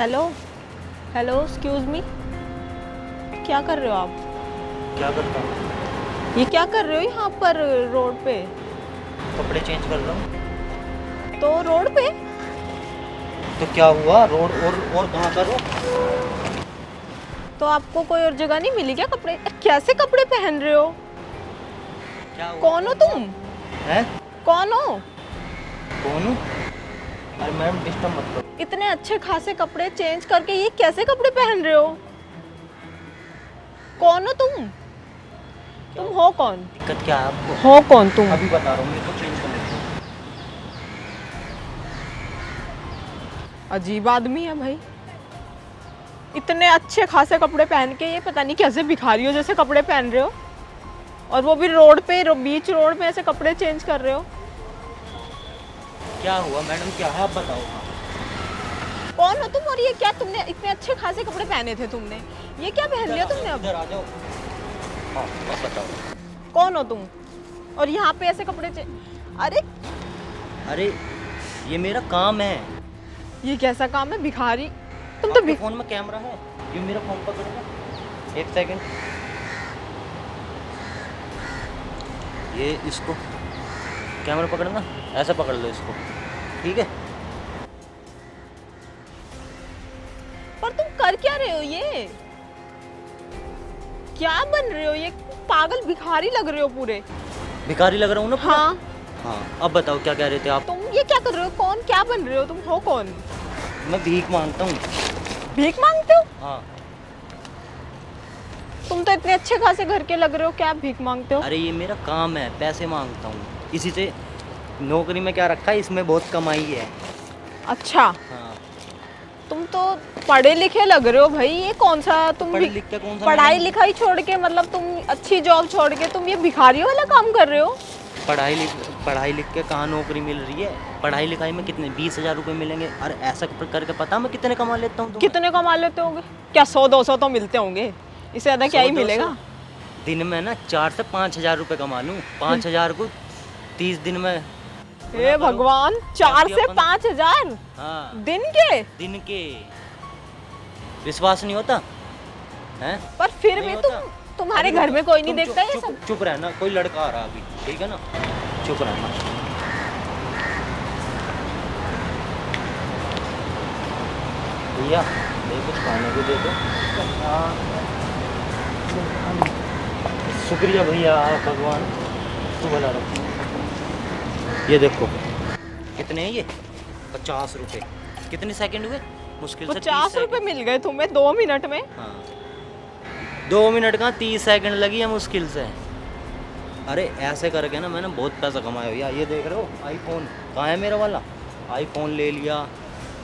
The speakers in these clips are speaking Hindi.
हेलो हेलो एक्सक्यूज मी, क्या कर रहे हो आप? क्या करता हूँ? ये क्या कर रहे हो यहाँ पर रोड पे? कपड़े चेंज कर रहा हूँ। तो रोड पे? तो क्या हुआ, रोड और कहाँ करो? तो आपको कोई और जगह नहीं मिली क्या कपड़े? कैसे कपड़े पहन रहे हो? क्या हुआ? कौन हो तुम? हैं? कौन हो? कौन हूँ? अरे मैम डिस्टर्ब मत करो। इतने अच्छे खासे कपड़े चेंज करके ये कैसे कपड़े पहन रहे हो? कौन हो तुम? तुम हो कौन? दिक्कत क्या है आपको? हो कौन तुम? अभी बता रहा हूँ, मेरे को चेंज कर लेते हो। अजीब आदमी है भाई। इतने अच्छे खासे कपड़े पहन के ये पता नहीं कैसे भिखारियों जैसे कपड़े पहन रहे हो, और वो भी रोड पे, बीच रोड पे ऐसे कपड़े चेंज कर रहे हो। क्या हुआ मैडम, क्या है आप बताओ। कौन हो तुम? और ये क्या, तुमने इतने अच्छे खासे कपड़े पहने थे, तुमने ये क्या पहन लिया तुमने अब? इधर आ जाओ। हाँ बस बताओ। कौन हो तुम? और यहाँ पे ऐसे कपड़े अरे अरे ये मेरा काम है। ये कैसा काम है? भिखारी तुम तो आपके फोन में कैमरा है, ये मेरा फोन पकड़ो। एक सेकंड, ये इसको कैमरा पकड़ना, ऐसा पकड़ लो इसको, ठीक है? पर तुम कर क्या रहे हो? ये क्या बन रहे हो? ये पागल भिखारी लग रहे हो पूरे। भिखारी लग रहा हूँ ना पूरा? हाँ, हाँ अब बताओ क्या कह रहे थे आप? तुम ये क्या कर रहे हो? कौन, क्या बन रहे हो? तुम हो कौन? मैं भीख मांगता हूँ। भीख मांगते हो? हाँ। तुम तो इतने अच्छे खासे घर के लग रहे हो, क्या भीख मांगते हो? अरे ये मेरा काम है, पैसे मांगता हूँ, इसी से नौकरी में क्या रखा है, इसमें बहुत कमाई है। अच्छा, हाँ। तुम तो पढ़े लिखे लग रहे हो भाई। ये कौन सा तुम पढ़ लिख के कौन सा पढ़ाई मैडम? लिखाई छोड़ के, मतलब तुम अच्छी जॉब छोड़ के तुम ये भिखारियों वाला काम कर रहे हो? पढ़ाई लिख के कहाँ नौकरी मिल रही है? पढ़ाई लिखाई में कितने 20,000 रुपये मिलेंगे? अरे ऐसा करके पता मैं कितने कमा लेता हूँ? कितने कमा लेते होंगे? क्या 100-200 तो मिलते होंगे, इससे ज्यादा क्या ही मिलेगा? दिन में ना 4 से 5,000 रुपये कमा लूँ। 5,000 को 30 दिन में। हे भगवान, 4 से 5,000 हाँ दिन के विश्वास नहीं होता है? पर फिर नहीं भी होता। तुम्हारे अभी घर में कोई नहीं देखता ये चुप सब? चुप रहना, कोई लड़का आ रहा है अभी, ठीक है ना? चुप रहना। भैया ये कुछ खाने को दे दो। शुक्रिया भैया, भगवान तू भला रखो। ये देखो कितने हैं ये? 50 रुपये। कितने सेकंड हुए? मुश्किल से 50 रुपए मिल गए तुम्हें 2 मिनट में? हाँ 2 मिनट का 30 सेकंड लगी है मुश्किल से। अरे ऐसे करके ना मैंने बहुत पैसा कमाया भैया। ये देख रहे हो आईफोन, कहाँ है मेरा वाला? आईफोन ले लिया,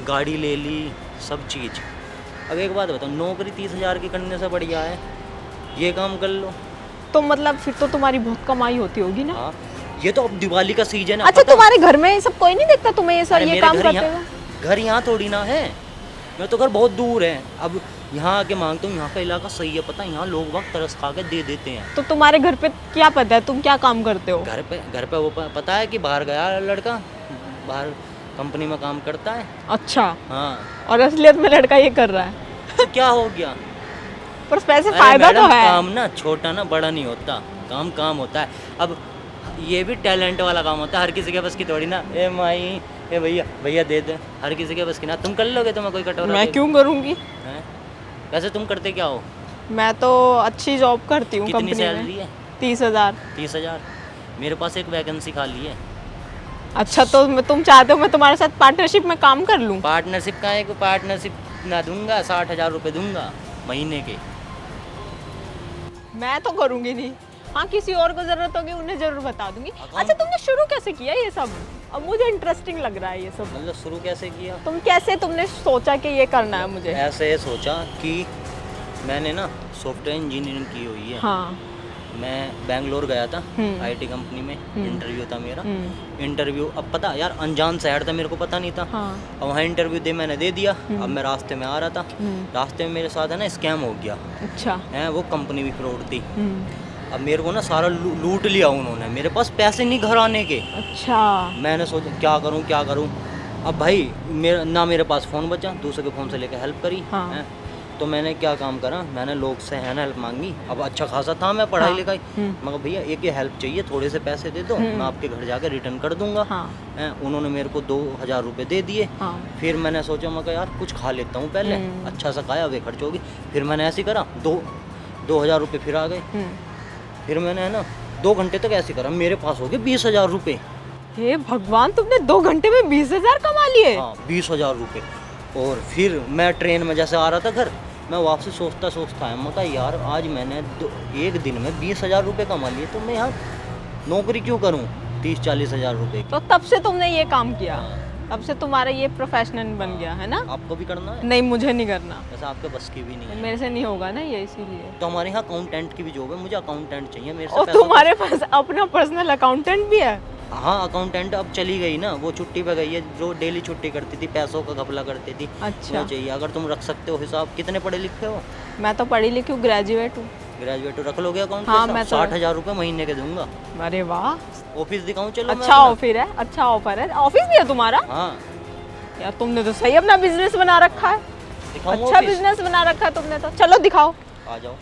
गाड़ी ले ली, सब चीज़। अब एक बात बताओ, नौकरी 30,000 की करने से बढ़िया है ये काम कर लो। तो मतलब फिर तो तुम्हारी बहुत कमाई होती होगी ना? हाँ ये तो अब दिवाली का सीजन है। अच्छा, तुम्हारे घर में ये सब कोई नहीं देखता तुम्हें ये सब, अरे ये मेरे काम करते हुए? घर यहाँ थोड़ी ना है, मैं तो घर बहुत दूर है। अब यहाँ आके मांगता हूँ, यहाँ का इलाका सही है, पता है यहाँ लोग वक्त तरस खा के दे देते हैं। तो तुम्हारे घर पे क्या पता है तुम क्या काम करते हो? घर पे वो पता है कि बाहर गया लड़का, बाहर कंपनी में काम करता है। अच्छा, हाँ और असलियत में लड़का ये कर रहा है? तो क्या हो गया? पर पैसे अरे फायदा तो मैडम, है। काम ना छोटा ना बड़ा नहीं होता, काम काम होता है। अब ये भी टैलेंट वाला काम होता है, हर किसी के बस की थोड़ी ना। ए माई, ए भैया भैया दे दे, हर किसी के बस की ना। तुम कर लोगे तो मैं कोई कटोरा मैं दे क्यों करूँगी? हैं? वैसे तुम करते क्या हो? मैं तो अच्छी जॉब करती हूँ कितनी कंपनी सैलरी में। है? 30,000। 30,000? मेरे पास एक वैकेंसी खाली है। अच्छा, तो तुम चाहते हो मैं तुम्हारे साथ पार्टनरशिप में काम कर लूँ? पार्टनरशिप का है, पार्टनरशिप ना दूंगा, 60,000 रुपये दूंगा महीने के। मैं तो करूँगी नहीं। हाँ, किसी और को जरूरत होगी उन्हें जरूर बता दूंगी। अकाउंट- अच्छा, तुमने शुरू कैसे किया ये सब? अब मुझे इंटरेस्टिंग लग रहा है ये सब। मतलब शुरू कैसे किया? तुमने सोचा कि ये करना है मुझे? ऐसे सोचा कि मैंने ना सॉफ्टवेयर इंजीनियरिंग की हुई है। हाँ। मैं बेंगलोर गया था, आईटी कंपनी में इंटरव्यू था मेरा। इंटरव्यू, अब पता यार अनजान शहर था, मेरे को पता नहीं था। हाँ। अब वहाँ इंटरव्यू मैंने दे दिया। अब मैं रास्ते में आ रहा था, रास्ते में मेरे साथ है ना स्कैम हो गया अच्छा। है, वो कंपनी भी फ्रॉड थी। अब मेरे को ना सारा लूट लिया उन्होंने, मेरे पास पैसे नहीं घर आने के। अच्छा। मैंने सोचा क्या करूं क्या करूं। अब भाई मेरे पास फ़ोन बचा, दूसरे के फ़ोन से लेकर हेल्प करी हाँ। हैं। तो मैंने क्या काम करा, मैंने लोग से है ना हेल्प मांगी। अब अच्छा खासा था मैं पढ़ाई हाँ। लिखाई, मगर भैया एक ये हेल्प चाहिए, थोड़े से पैसे दे दो, मैं आपके घर जाकर रिटर्न कर दूंगा। हाँ। हैं, उन्होंने मेरे को 2000 रुपये दे दिए। हाँ। फिर मैंने सोचा मैं यार कुछ खा लेता हूँ पहले, अच्छा सा खाया वे खर्च होगी। फिर मैंने ऐसे ही करा, 2000 रुपये फिर आ गए। फिर मैंने है ना 2 घंटे तक ऐसे करा, मेरे पास हो गए 20,000 रुपये। हे भगवान, तुमने 2 घंटे में 20,000 कमा लिए? हाँ 20,000 रुपये। और फिर मैं ट्रेन में जैसे आ रहा था घर, मैं वापसी सोचता आया, मैं कहा यार आज मैंने एक दिन में 20,000 रुपये कमा लिए, तो मैं यार नौकरी क्यों करूँ 30-40 हज़ार रुपये की। तो तब से तुमने ये काम किया, तब से तुम्हारा ये प्रोफेशनल बन गया है ना? आपको भी करना है? नहीं, मुझे नहीं करना, वैसे आपके बस की भी नहीं है। मेरे से नहीं होगा ना ये, इसीलिए। तो हमारे यहाँ अकाउंटेंट की भी जॉब है, मुझे अकाउंटेंट चाहिए मेरे से और पैसा। तुम्हारे पास अपना पर्सनल अकाउंटेंट भी है? हाँ अकाउंटेंट अब चली गई ना, वो छुट्टी पे गई है, जो डेली छुट्टी करती थी, पैसों का घपला करती थी। अच्छा। वो चाहिए, अगर तुम रख सकते हो हिसाब। कितने पढ़े लिखे हो? मैं तो पढ़ी लिखी हूँ, ग्रेजुएट हूँ। ग्रेजुएट रख लोगे अकाउंट? हाँ, मैं तो 60,000 रुपये महीने के दूंगा। अरे वाह, ऑफिस दिखाऊं? चलो मैं अच्छा अपना? ऑफर है, अच्छा ऑफर है। ऑफिस भी है तुम्हारा? हाँ यार तुमने तो सही अपना बिजनेस बना रखा है, दिखाऊं अच्छा ऑफिस? बिजनेस बना रखा है तुमने तो। चलो दिखाओ। आ जाओ।